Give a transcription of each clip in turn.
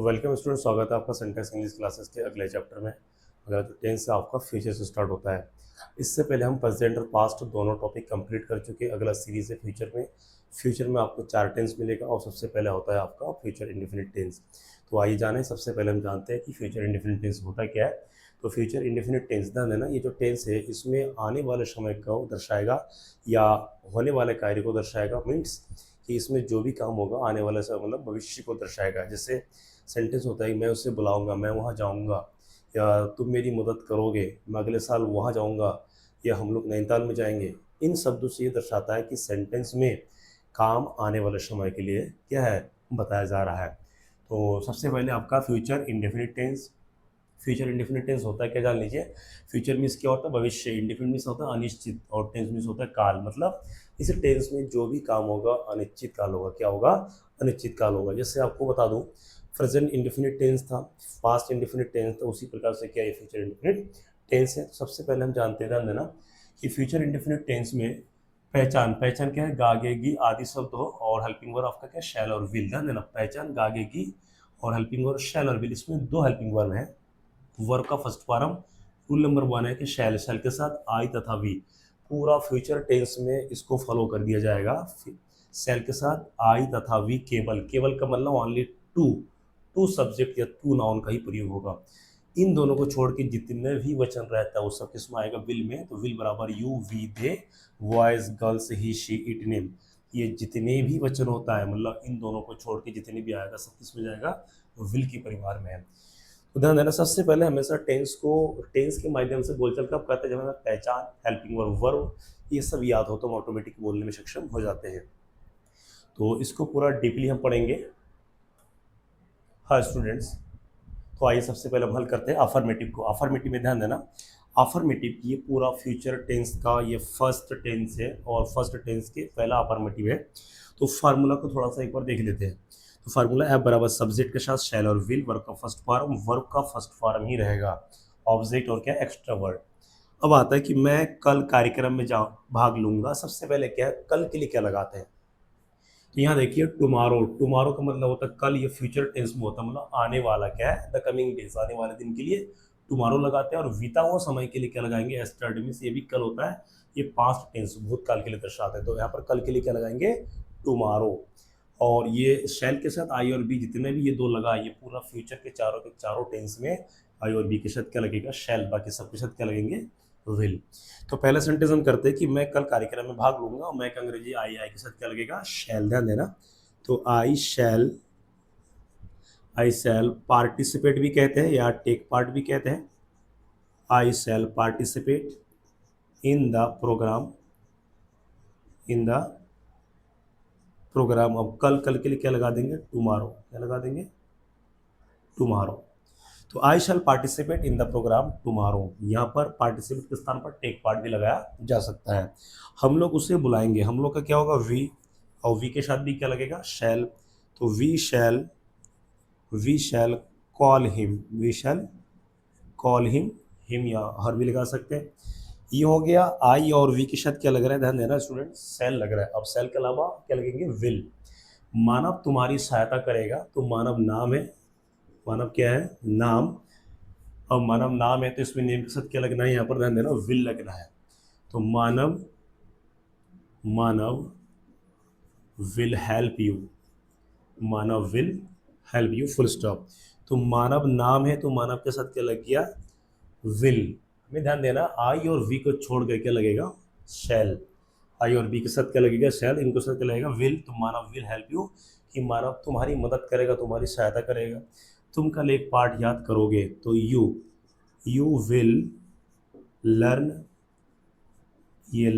Welcome student, स्वागत है आपका सेंटेंस इंग्लिश क्लासेस के अगले चैप्टर में। अगर तो टेंस से आपका फ्यूचर से स्टार्ट होता है। इससे पहले हम प्रेजेंट और पास्ट दोनों टॉपिक कंप्लीट कर चुके हैं। अगला सीरीज है फ्यूचर में। फ्यूचर में आपको 4 टेंस मिलेगा और सबसे पहले होता है आपका फ्यूचर इंडेफिनिट टेंस। तो आइए जाने, सबसे पहले हम जानते हैं कि फ्यूचर इंडेफिनिट टेंस होता क्या है। तो फ्यूचर इंडेफिनिट टेंस ध्यान देना, ये जो टेंस है इसमें आने वाले समय को दर्शाएगा या होने वाले कार्य को दर्शाएगा। मीन्स कि इसमें जो भी काम होगा आने वाले समय मतलब भविष्य को दर्शाएगा। जैसे सेंटेंस होता है मैं उसे बुलाऊंगा, मैं वहाँ जाऊँगा, या तुम मेरी मदद करोगे, मैं अगले साल वहाँ जाऊँगा, या हम लोग नैनीताल में जाएंगे। इन शब्दों से ये दर्शाता है कि सेंटेंस में काम आने वाले समय के लिए क्या है, बताया जा रहा है। तो सबसे पहले आपका future indefinite tense. Future indefinite tense होता है क्या, जान लीजिए। फ्यूचर मीन्स क्या होता है, भविष्य। इंडेफिनिट मीन्स होता है अनिश्चित, और टेंस मीन्स होता है काल। मतलब इस टेंस में जो भी काम होगा अनिश्चित काल होगा। क्या होगा, अनिश्चित काल होगा। जैसे आपको बता दूं, प्रेजेंट इंडेफिनिट टेंस था, पास्ट इंडेफिनिट टेंस था, उसी प्रकार से क्या ये फ्यूचर इंडेफिनिट टेंस है। तो सबसे पहले हम जानते हैं, ध्यान देना, कि फ्यूचर इंडेफिनिट टेंस में पहचान पहचान क्या है, गागेगी आदि शब्द हो और हेल्पिंग वर्ब आपका क्या, शैल और विल। ध्यान देना, पहचान, गागेगी और हेल्पिंग वर्ब शैल और विल। इसमें 2 हेल्पिंग वर्ब है। वर्ब का फर्स्ट फॉर्म रूल नंबर 1 है कि शैल, शैल के साथ आई तथा वी। पूरा फ्यूचर टेंस में इसको फॉलो कर दिया जाएगा। शैल के साथ आई तथा वी, केवल, केवल का मतलब ओनली टू, टू सब्जेक्ट या टू नाउन का ही प्रयोग होगा। इन दोनों को छोड़ के जितने भी वचन रहता है वो सब किसमें आएगा, विल में। तो विल बराबर you, we, they, boys, girls, he, she, it, name. ये जितने भी वचन होता है मतलब इन दोनों को छोड़ के जितने भी आएगा सब किसमें जाएगा, विल की परिवार में है। तो ध्यान देना, सबसे पहले हमेशा टेंस को, टेंस के माध्यम से बोलचाल कब करते हैं, जब हमें पहचान, हेल्पिंग वर्ब, वर्ब ये सब याद हो तो हम ऑटोमेटिक बोलने में सक्षम हो जाते हैं। तो इसको पूरा डीपली हम पढ़ेंगे। हाँ स्टूडेंट्स, तो आइए सबसे पहले हम हल करते हैं अफर्मेटिव को। अफर्मेटिव में ध्यान देना, अफर्मेटिव ये पूरा फ्यूचर टेंस का ये फर्स्ट टेंस है और फर्स्ट टेंस के पहला अफर्मेटिव है। तो फार्मूला को थोड़ा सा एक बार देख लेते हैं। तो फार्मूला एफ बराबर सब्जेक्ट के साथ शैल और विल, वर्ब का फर्स्ट फॉर्म, वर्ब का फर्स्ट फॉर्म ही रहेगा, ऑब्जेक्ट और क्या, एक्स्ट्रा वर्ड। अब आता है कि मैं कल कार्यक्रम में जा भाग लूंगा। सबसे पहले क्या है, कल के लिए क्या लगाते हैं। तो यहाँ देखिए टुमारो, टुमारो का मतलब होता है कल, ये फ्यूचर टेंस में होता है, मतलब आने वाला क्या है, द कमिंग डेज, आने वाले दिन के लिए टुमारो लगाते हैं। और बीता हुआ समय के लिए क्या लगाएंगे, एस्टर्डे, मींस ये भी कल होता है, ये पास्ट टेंस भूतकाल के लिए दर्शाते हैं। तो यहाँ पर कल के लिए क्या लगाएंगे, टुमारो। और ये शैल के साथ आई और बी, जितने भी ये दो लगा, ये पूरा फ्यूचर के चारों टेंस में आई और बी के साथ क्या लगेगा, शैल। बाकी सबके साथ क्या लगेंगे, विल। तो पहला सेंटेंस हम करते हैं कि मैं कल कार्यक्रम में भाग लूंगा, और मैं का अंग्रेजी आई के साथ क्या लगेगा, शैल। ध्यान देना, तो आई शैल पार्टिसिपेट भी कहते हैं या टेक पार्ट भी कहते हैं। I shall participate in the program, in the program. अब कल, कल के लिए क्या लगा देंगे, टुमारो। क्या लगा देंगे, टुमारो। तो I shall participate in the program tomorrow. यहाँ पर पार्टिसिपेट के स्थान पर टेक पार्ट भी लगाया जा सकता है। हम लोग उसे बुलाएंगे, हम लोग का क्या होगा, वी, और वी के साथ भी क्या लगेगा, शैल। तो we shall call him, we shall call him या हर भी लगा सकते हैं। ये हो गया आई, और वी के साथ क्या लग रहा है, ध्यान देना स्टूडेंट, सेल लग रहा है। अब सेल के अलावा क्या लगेंगे, विल। मानव तुम्हारी सहायता करेगा, तो मानव नाम है, मानव क्या है, नाम। अब मानव नाम है तो इसमें नेम के साथ क्या लगना है, यहाँ पर ध्यान देना, विल लगना है। तो Manav, Manav will help you, Manav will help you, full stop. तो मानव नाम है तो मानव के साथ क्या लग गया, विल। हमें ध्यान देना, आई और वी को छोड़ कर क्या लगेगा, शैल। आई और बी के साथ क्या लगेगा, शैल। इनको साथ क्या लगेगा, विल। तो मानव विल हेल्प यू, कि मानव तुम्हारी मदद करेगा, तुम्हारी सहायता करेगा। तुम कल एक पाठ याद करोगे, तो यू विल लर्न ये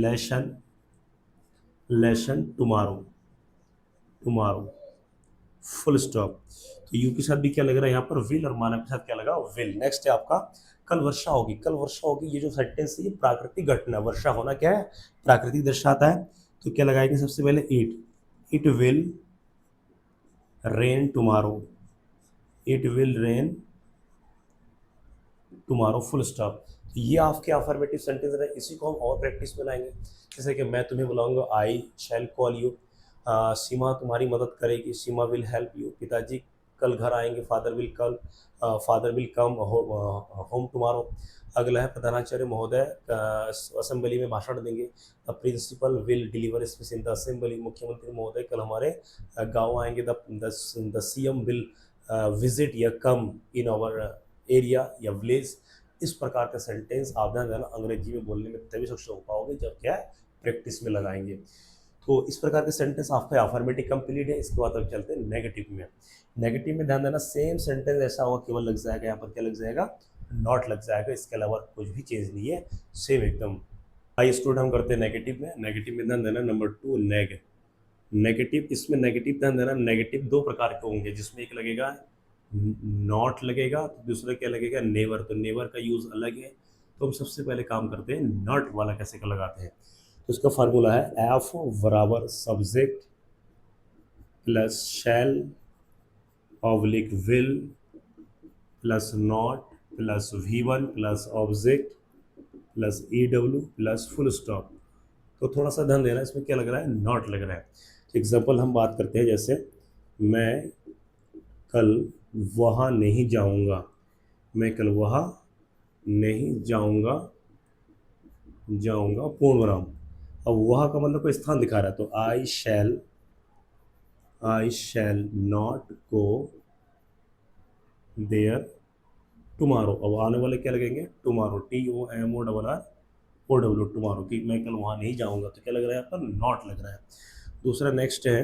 lesson tomorrow, tomorrow, full stop. तो यू के साथ भी क्या लग रहा है यहाँ पर, विल, और मानव के साथ क्या लगा, विल। नेक्स्ट है आपका कल वर्षा होगी, कल वर्षा होगी। ये जो सेंटेंस है ये प्राकृतिक घटना, वर्षा होना क्या है, प्राकृतिक दर्शाता है। तो क्या लगाएंगे, सबसे पहले it will rain tomorrow, it will rain tomorrow, full stop. तो ये आपके अफर्मेटिव सेंटेंस है। इसी को हम और प्रैक्टिस में लाएंगे। जैसे कि मैं तुम्हें बुलाऊंगा, आई शैल कॉल यू। सीमा तुम्हारी मदद करेगी, सीमा विल हेल्प यू। पिताजी कल घर आएंगे, father will come home tomorrow. अगला है प्रधानाचार्य महोदय असेंबली में भाषण देंगे, the principal will deliver speech in the assembly. मुख्यमंत्री महोदय कल हमारे गांव आएंगे, द सीएम विल विजिट या कम इन आवर एरिया या विलेज। इस प्रकार का सेंटेंस आप ध्यान देना, अंग्रेजी में बोलने में तभी सक्षम हो पाओगे जब क्या है प्रैक्टिस में लगाएंगे। तो इस प्रकार के सेंटेंस आपका अफर्मेटिव कंप्लीट है। इसके बाद अब चलते हैं नेगेटिव में। नेगेटिव में ध्यान देना, सेम सेंटेंस ऐसा होगा, केवल लग जाएगा यहाँ पर क्या लग जाएगा, नॉट लग जाएगा, इसके अलावा कुछ भी चेंज नहीं है, सेम एकदम। आइए स्टूडेंट हम करते हैं नेगेटिव में। नेगेटिव में ध्यान देना नंबर 2 नेगेटिव। इसमें नेगेटिव ध्यान देना, नेगेटिव दो प्रकार के होंगे, जिसमें एक लगेगा नॉट लगेगा, तो दूसरा क्या लगेगा, नेवर। तो नेवर का यूज अलग है, तो हम सबसे पहले काम करते हैं नॉट वाला कैसे का लगाते हैं। तो इसका फार्मूला है एफ बराबर subject plus shall oblique will plus not plus V1 plus object plus EW plus full stop. तो थोड़ा सा ध्यान देना, इसमें क्या लग रहा है, नॉट लग रहा है। तो एग्जाम्पल हम बात करते हैं, जैसे मैं कल वहाँ नहीं जाऊँगा, मैं कल वहाँ नहीं जाऊँगा, पूर्ण विराम। अब वहाँ का मतलब कोई स्थान दिखा रहा है, तो I shall not go there tomorrow. अब आने वाले क्या लगेंगे, टुमारो, TOMORRO, टुमारो, कि मैं कल वहाँ नहीं जाऊँगा, तो क्या लग रहा है, यहाँ पर नॉट लग रहा है। दूसरा नेक्स्ट है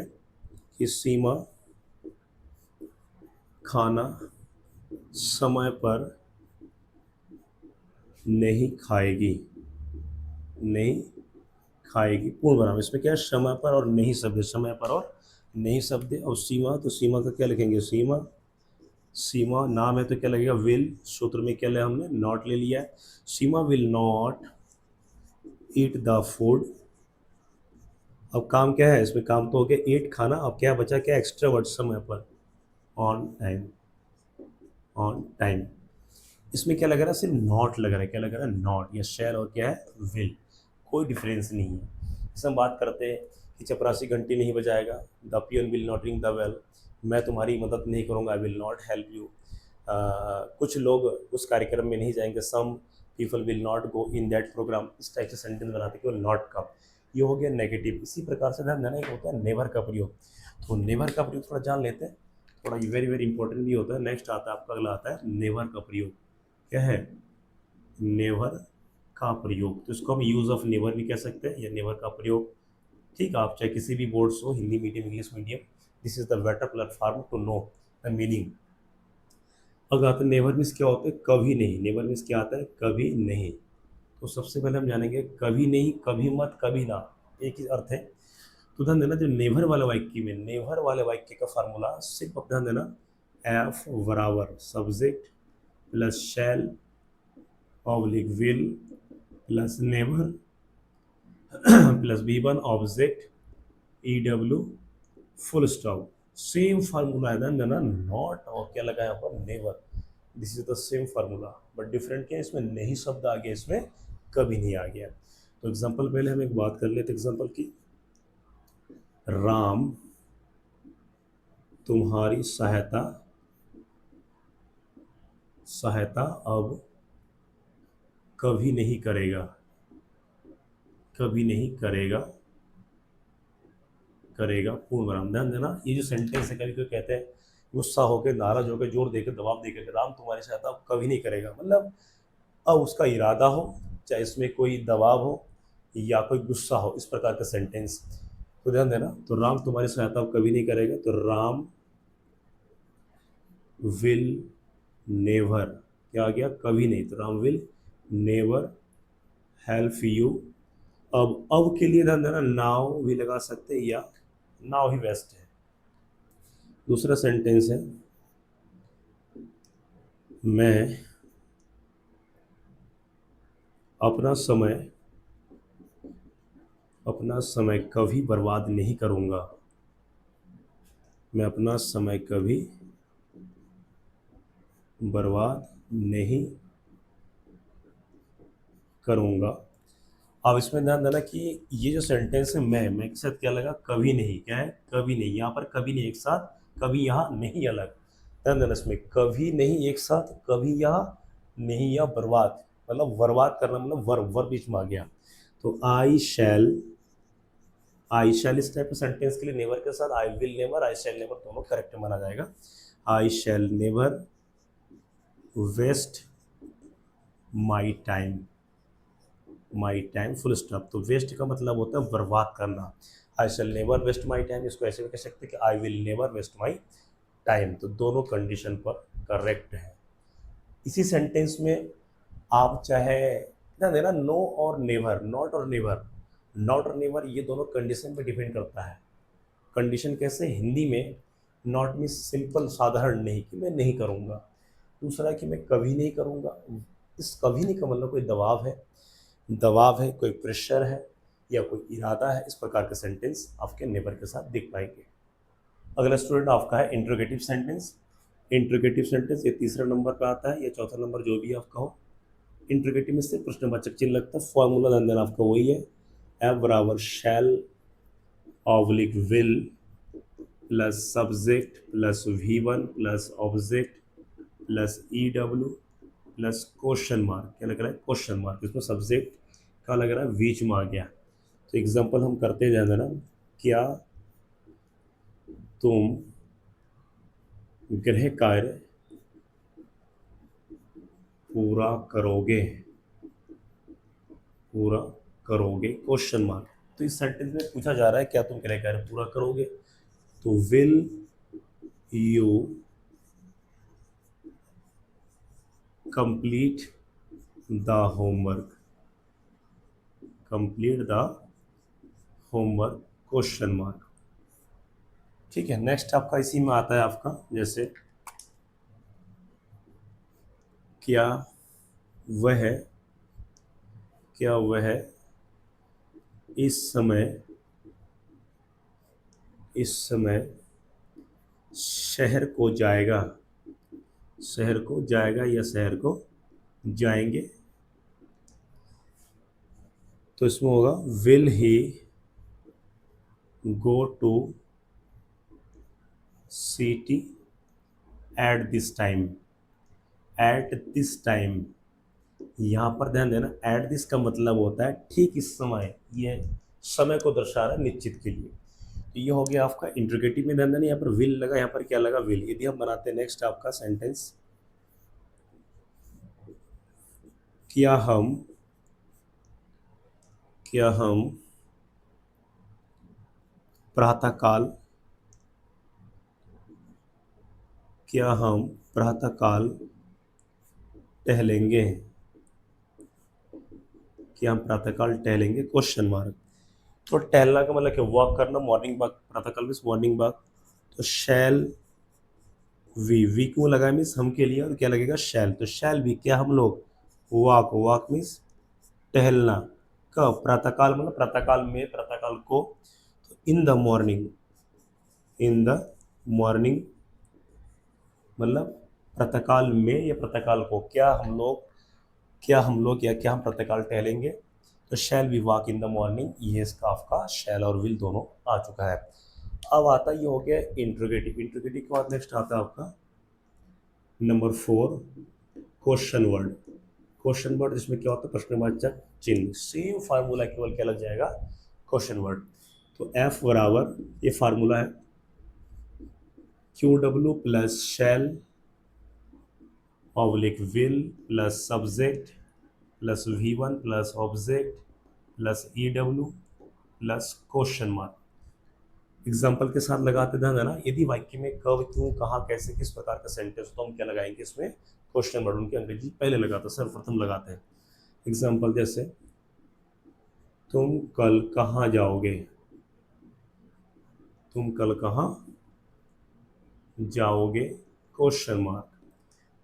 कि सीमा खाना समय पर नहीं खाएगी, पूर्ण विराम। इसमें क्या है, समय पर और नहीं शब्द, समय पर और नहीं शब्द। और सीमा, तो सीमा का क्या लिखेंगे, सीमा नाम है तो क्या लगेगा, विल। सूत्र में क्या लिया हमने, नॉट ले लिया है। Seema will not eat the food. अब काम क्या है इसमें, काम तो हो गया ईट खाना, अब क्या बचा, क्या एक्स्ट्रा वर्ड, समय पर, ऑन टाइम। इसमें क्या लग रहा है, सिर्फ नॉट लग रहा है, क्या लग रहा है, नॉट। या शैल और क्या है, विल, कोई डिफरेंस नहीं है। इसे हम बात करते हैं कि चपरासी घंटी नहीं बजाएगा, the peon will not ring the bell. मैं तुम्हारी मदद नहीं करूँगा, I will not help you. कुछ लोग उस कार्यक्रम में नहीं जाएंगे, some people will not go in that program. इस टाइप से सेंटेंस बनाते केवल नॉट का। ये हो गया नेगेटिव। इसी प्रकार से ध्यान देना, एक होता है नेवर का प्रयोग। तो नेवर का प्रयोग थोड़ा जान लेते हैं, थोड़ा ये वेरी वेरी इंपॉर्टेंट भी होता है। नेक्स्ट आता है आपका, अगला आता है नेवर का प्रयोग। क्या है, नेवर का प्रयोग। तो इसको हम यूज़ ऑफ नेवर भी कह सकते हैं, या नेवर का प्रयोग। ठीक है, आप चाहे किसी भी बोर्ड से हो, Hindi medium, English medium, this is the better platform to know the meaning. अगर आता है नेवर मीन्स क्या होता है, कभी नहीं। नेवर मीन्स क्या आता है, कभी नहीं। तो सबसे पहले हम जानेंगे कभी नहीं, कभी मत, कभी ना, एक ही अर्थ है। तो ध्यान देना, जो नेवर वाले वाक्य में, नेवर वाले वाक्य का फार्मूला सिर्फ अब ध्यान देना, एफ बराबर subject plus shall oblique will plus never plus V1 object EW full stop. Same formula है, ध्यान देना, नॉट और क्या लगा यहाँ पर, never. This is the same formula, but different क्या है, इसमें नहीं शब्द आ गया, इसमें कभी नहीं आ गया। तो एग्जांपल पहले हम एक बात कर लेते एग्जांपल की। राम तुम्हारी सहायता अब कभी नहीं करेगा, पूर्ण विराम। ध्यान देना, ये जो सेंटेंस है, कभी कोई कहते हैं गुस्सा होकर, नाराज होकर, जोर देकर, दबाव देकर, राम तुम्हारी सहायता अब कभी नहीं करेगा, मतलब अब उसका इरादा हो, चाहे इसमें कोई दबाव हो या कोई गुस्सा हो, इस प्रकार का सेंटेंस। तो ध्यान देना, तो राम तुम्हारी सहायता अब कभी नहीं करेगा, तो राम विल नेवर, क्या आ गया, कभी नहीं, तो Ram will never help you. अब के लिए ध्यान देना, नाउ भी लगा सकते हैं, या नाउ ही बेस्ट है। दूसरा सेंटेंस है, मैं अपना समय कभी बर्बाद नहीं करूँगा, मैं अपना समय कभी बर्बाद नहीं करूँगा। अब इसमें ध्यान देना कि ये जो सेंटेंस है, मैं के साथ क्या लगा, कभी नहीं, क्या है, कभी नहीं। यहाँ पर कभी नहीं एक साथ, कभी यहाँ नहीं अलग। ध्यान देना इसमें, कभी नहीं एक साथ, कभी या नहीं या बर्बाद, मतलब बर्बाद करना मतलब वर्ब बीच में आ गया। तो आई शैल इस टाइप के सेंटेंस के लिए नेवर के साथ I will never, I shall never दोनों करेक्ट माना जाएगा। I shall never waste my time, my time full stop. तो वेस्ट का मतलब होता है बर्बाद करना। I shall never waste my time, इसको ऐसे भी कह सकते हैं कि I will never waste my time. तो दोनों कंडीशन पर करेक्ट है। इसी सेंटेंस में आप चाहे ना देना नो और नेवर, नॉट और नेवर, नॉट और नेवर ये दोनों कंडीशन पे डिपेंड करता है। कंडीशन कैसे, हिंदी में नॉट मीन्स सिंपल साधारण नहीं कि मैं नहीं करूँगा, दूसरा कि मैं कभी नहीं करूँगा। इस कभी नहीं का मतलब कोई दबाव है, कोई प्रेशर है या कोई इरादा है, इस प्रकार के सेंटेंस आपके नेवर के साथ दिख पाएंगे। अगला स्टूडेंट आपका है इंट्रोगेटिव सेंटेंस। इंट्रोगेटिव सेंटेंस ये तीसरा नंबर पर आता है या चौथा नंबर जो भी आपका हो। इंट्रोगेटिव में से प्रश्नवाचक चिन्ह लगता है, फॉर्मूला अंदर आपका वही है, एफ बराबर shall oblique will plus subject plus V1 plus object plus EW plus question mark. क्या लग रहा है, क्वेश्चन मार्क, इसमें सब्जेक्ट का लग रहा है बीच में आ गया। तो एग्जांपल हम करते जाए ना, क्या तुम गृह कार्य पूरा करोगे, पूरा करोगे क्वेश्चन मार्क। तो इस सेंटेंस में पूछा जा रहा है क्या तुम गृह कार्य पूरा करोगे, तो will you complete the homework, complete the homework question mark. ठीक है, नेक्स्ट आपका इसी में आता है आपका जैसे क्या वह इस समय शहर को जाएगा, शहर को जाएगा या शहर को जाएंगे। तो इसमें होगा will he go to city at this time, at this time. यहाँ पर ध्यान देना, एट दिस का मतलब होता है ठीक इस समय, ये समय को दर्शा रहा है निश्चित के लिए। तो ये हो गया आपका इंट्रोगेटिव में, ध्यान देना यहाँ पर विल लगा, यहाँ पर क्या लगा, विल। यदि हम बनाते हैं नेक्स्ट आपका सेंटेंस, क्या हम प्रातःकाल, क्या हम प्रातःकाल टहलेंगे, क्या हम प्रातःकाल टहलेंगे क्वेश्चन मार्क। तो टहलना का मतलब क्या, वॉक करना, मॉर्निंग वॉक, प्रातःकाल मीन्स मॉर्निंग वॉक। तो शैल वी क्यों लगा मीन्स हम के लिए, और क्या लगेगा शैल। तो शैल भी क्या हम लोग वॉक मीन्स टहलना, कब, प्रातःकाल मतलब प्रातःकाल में, प्रातःकाल को। तो इन द मॉर्निंग मतलब प्रातःकाल में या प्रातःकाल को, क्या हम लोग या क्या हम प्रातःकाल टहलेंगे। तो shall be walk in the morning, ये इसका आपका शैल और विल दोनों आ चुका है। अब आता ये हो गया इंट्रोगेटिव। इंट्रोगेटिव के बाद नेक्स्ट आता है आपका number 4 question word. Question word जिसमें क्या होता है, प्रश्नवाचक चिन्ह। सेम फार्मूला केवल क्या लग जाएगा, क्वेश्चन वर्ड। तो एफ बराबर ये फार्मूला है QW plus shall oblique will plus subject plus V1 plus object plus EW plus question mark. Example के साथ लगाते ध्यान देना, यदि वाक्य में कब, क्यों, कहाँ, कैसे, किस प्रकार का सेंटेंस, तो हम क्या लगाएंगे इसमें, क्वेश्चन वर्ड। उनकी अंग्रेजी पहले लगाते हैं, सर्वप्रथम लगाते हैं। एग्जाम्पल जैसे तुम कल कहाँ जाओगे, तुम कल कहाँ जाओगे क्वेश्चन मार्क,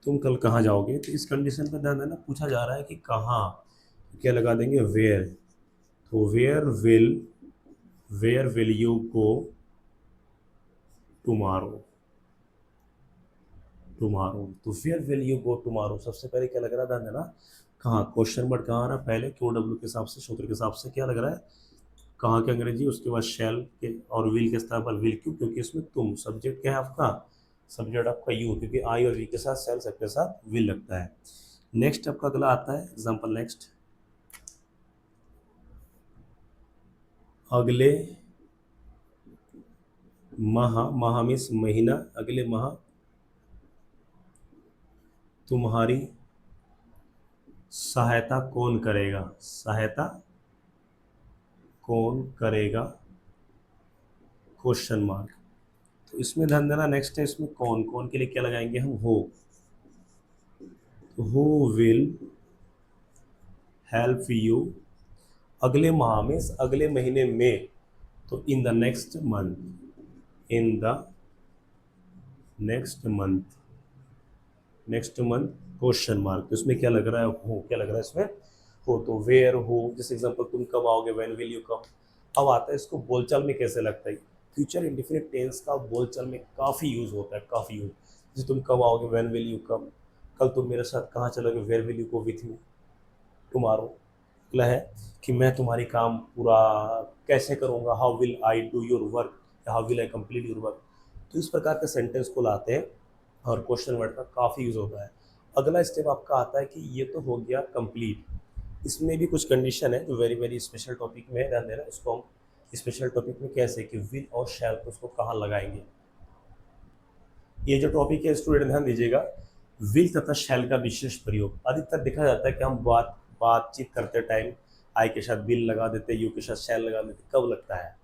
तुम कल कहाँ जाओगे। तो इस कंडीशन पर ध्यान देना, पूछा जा रहा है कि कहाँ, तो क्या लगा देंगे वेयर। तो where will you go tomorrow, तो where will you go tomorrow, सबसे पहले क्या लग रहा है, ध्यान देना, कहाँ, क्वेश्चन वर्ड कहाँ आ रहा है, पहले QW के हिसाब से, सूत्र के हिसाब से क्या लग रहा है, कहाँ के अंग्रेजी, उसके बाद शैल के और विल के स्थान पर विल। क्यों, क्योंकि इसमें तुम, सब्जेक्ट क्या है आपका सब्जेक्ट आपका यू, क्योंकि आई और वी के साथ शैल, सबके साथ विल लगता है। नेक्स्ट आपका अगला आता है एग्जाम्पल नेक्स्ट, अगले माह, माह मीन्स महीना, अगले माह तुम्हारी सहायता कौन करेगा, सहायता कौन करेगा, क्वेश्चन मार्क। तो इसमें ध्यान देना, नेक्स्ट है इसमें कौन, कौन के लिए क्या लगाएंगे हम, हु विल हेल्प यू, अगले माह में, अगले महीने में, तो in the next month, in the next month, next month question mark. तो इसमें क्या लग रहा है, हो, क्या लग रहा है इसमें, हो। तो वेयर हो, जैसे एग्जांपल तुम कब आओगे, व्हेन विल यू कम। अब आता है इसको बोलचाल में कैसे लगता है। फ्यूचर इंडेफिनिट टेंस का बोलचाल में काफ़ी यूज़ होता है, काफ़ी यूज। जैसे तुम कब आओगे, व्हेन विल यू कम, कल तुम मेरे साथ कहाँ चलोगे, where will you go with me tomorrow. अगला है कि मैं तुम्हारी काम पूरा कैसे करूँगा, how will I do your work, how will I complete your work. तो इस प्रकार के सेंटेंस को लाते हैं और क्वेश्चन वर्ड का काफ़ी यूज़ होता है। अगला स्टेप आपका आता है कि ये तो हो गया कंप्लीट, इसमें भी कुछ कंडीशन है जो वेरी वेरी स्पेशल टॉपिक में है, ध्यान देना इसको। हम स्पेशल टॉपिक में कैसे कि विल और शैल को उसको कहाँ लगाएंगे। ये जो टॉपिक है स्टूडेंट ध्यान दीजिएगा, विल तथा शैल का विशेष प्रयोग अधिकतर देखा जाता है कि हम बातचीत करते टाइम आई के साथ विल लगा देते, यू के साथ शैल लगा देते, कब लगता है,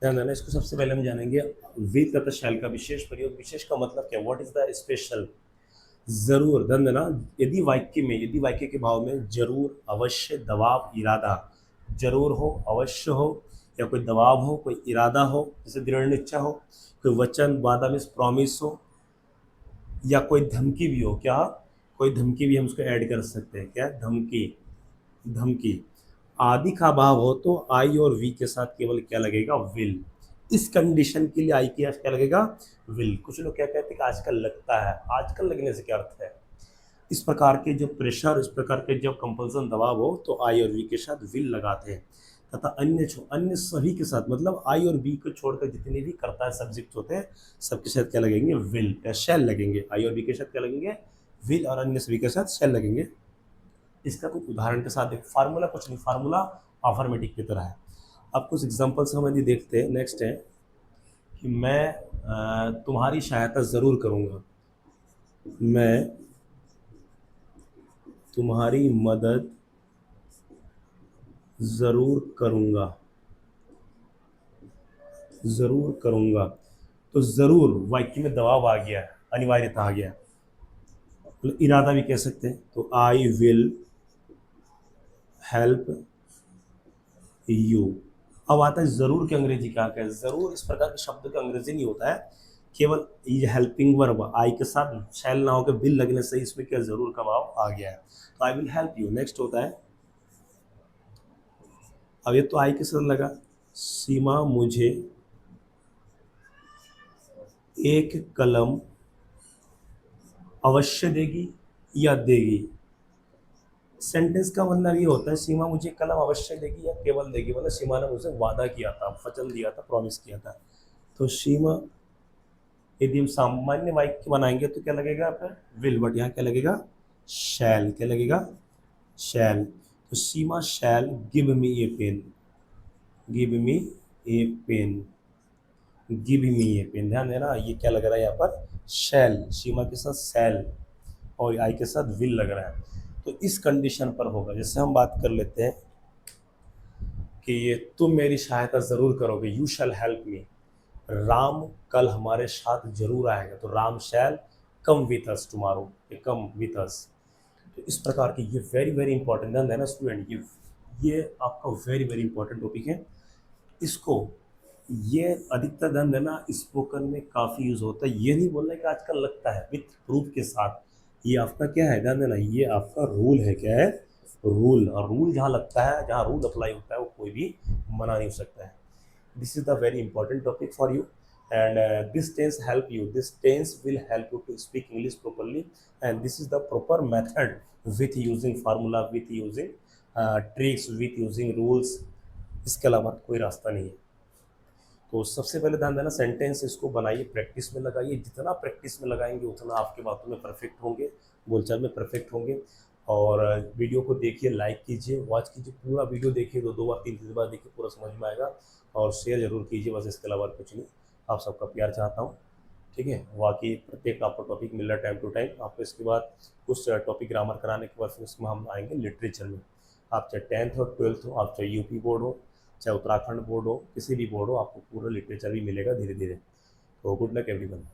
ध्यान देना इसको। सबसे पहले हम जानेंगे विल तथा शैल का विशेष प्रयोग। विशेष का मतलब क्या, व्हाट इज द स्पेशल। जरूर, ध्यान देना, यदि वाक्य में, यदि वाक्य के भाव में जरूर, अवश्य, दबाव, इरादा, जरूर हो, अवश्य हो, या कोई दबाव हो, कोई इरादा हो, जैसे दृढ़ निश्चय हो, कोई वचन, वादा मीन्स प्रॉमिस हो, या कोई धमकी भी हो, क्या, कोई धमकी भी हम उसको ऐड कर सकते हैं, क्या, धमकी, धमकी आदि का भाव हो, तो आई और वी के साथ केवल क्या लगेगा, विल। इस कंडीशन के लिए आई के साथ क्या लगेगा, विल। कुछ लोग क्या कहते हैं कि आजकल लगता है, आजकल लगने से क्या अर्थ है। इस प्रकार के जो प्रेशर, इस प्रकार के जब कंपल्सन दबाव हो, तो आई और वी के साथ विल लगाते हैं। तथा अन्य सभी के साथ, मतलब आई और बी को छोड़कर जितने भी कर्ता है, सब्जेक्ट होते हैं, सबके साथ क्या लगेंगे, विल या शैल लगेंगे। आई और बी के साथ क्या लगेंगे, विल, और अन्य सभी के साथ शैल लगेंगे। इसका कुछ उदाहरण के साथ एक फार्मूला, कुछ नहीं, फार्मूला अफर्मेटिव की तरह है। अब कुछ एग्जांपल्स हम यदि देखते हैं, नेक्स्ट है कि मैं तुम्हारी सहायता ज़रूर करूँगा, मैं तुम्हारी मदद ज़रूर करूँगा, ज़रूर करूँगा। तो ज़रूर वाक्य में दबाव आ गया, अनिवार्यता आ गया, मतलब इरादा भी कह सकते हैं। तो आई विल हेल्प यू। अब आता है जरूर के अंग्रेजी क्या है। जरूर इस प्रकार के शब्द का अंग्रेजी नहीं होता है, केवल ये हेल्पिंग वर्ब आई के साथ शैल ना होकर बिल लगने से इसमें क्या जरूर का भाव आ गया है। तो I will help you. Next होता है, अब ये तो आई के साथ लगा, सीमा मुझे एक कलम अवश्य देगी या देगी। सेंटेंस का मतलब ये होता है सीमा मुझे कलम अवश्य देगी या केवल देगी, मतलब सीमा ने मुझे वादा किया था, वचन दिया था, प्रॉमिस किया था। तो सीमा, यदि हम सामान्य वाक्य बनाएंगे तो क्या लगेगा फिर, विल, बट यहाँ क्या लगेगा, शैल। क्या लगेगा, शैल। तो सीमा शैल गिव मी ए पेन, गिव मी ए पेन, गिव मी ए पेन। ध्यान देना ये क्या लग रहा है यहाँ पर, शैल, सीमा के साथ शैल और आई के साथ विल लग रहा है। तो इस कंडीशन पर होगा, जैसे हम बात कर लेते हैं कि ये तुम मेरी सहायता ज़रूर करोगे, you shall help me. Ram कल हमारे साथ जरूर आएगा, तो Ram shall come with us tomorrow, come with us. तो इस प्रकार की ये वेरी वेरी इंपॉर्टेंट, ध्यान देना स्टूडेंट, ये आपका वेरी वेरी इंपॉर्टेंट टॉपिक है। इसको, ये अधिकतर ध्यान देना स्पोकन में काफ़ी यूज़ होता है। ये नहीं बोलना कि आजकल लगता है, विथ प्रूफ के साथ। ये आपका क्या है, ध्यान देना, ये आपका रूल है, क्या है, रूल। और रूल जहाँ लगता है, जहाँ रूल अप्लाई होता है, वो कोई भी मना नहीं हो सकता है। This is the very important topic for you, and this tense help you, this tense will help you to speak English properly, and this is the proper method with using formula, with using tricks, with using rules। इसके अलावा कोई रास्ता नहीं है। तो सबसे पहले ध्यान देना, सेंटेंस इसको बनाइए, प्रैक्टिस में लगाइए, जितना प्रैक्टिस में लगाएंगे उतना आपके बातों में परफेक्ट होंगे, बोलचाल में परफेक्ट होंगे। और वीडियो को देखिए, लाइक कीजिए, वॉच कीजिए, पूरा वीडियो देखिए, दो बार तीन बार देखिए, पूरा समझ में आएगा। और शेयर जरूर कीजिए, बस इसके अलावा कुछ नहीं। आप सबका प्यार चाहता हूँ, ठीक है। बाकी प्रत्येक आपको टॉपिक मिल रहा है टाइम टू टाइम आपको। इसके बाद कुछ टॉपिक ग्रामर कराने के बाद फिर उसमें हम आएंगे लिटरेचर में। आप चाहे 10th हो 12th हो, आप चाहे यूपी बोर्ड हो, चाहे उत्तराखंड बोर्ड हो, किसी भी बोर्ड हो, आपको पूरा लिटरेचर भी मिलेगा धीरे धीरे। तो गुड लक एवरीवन।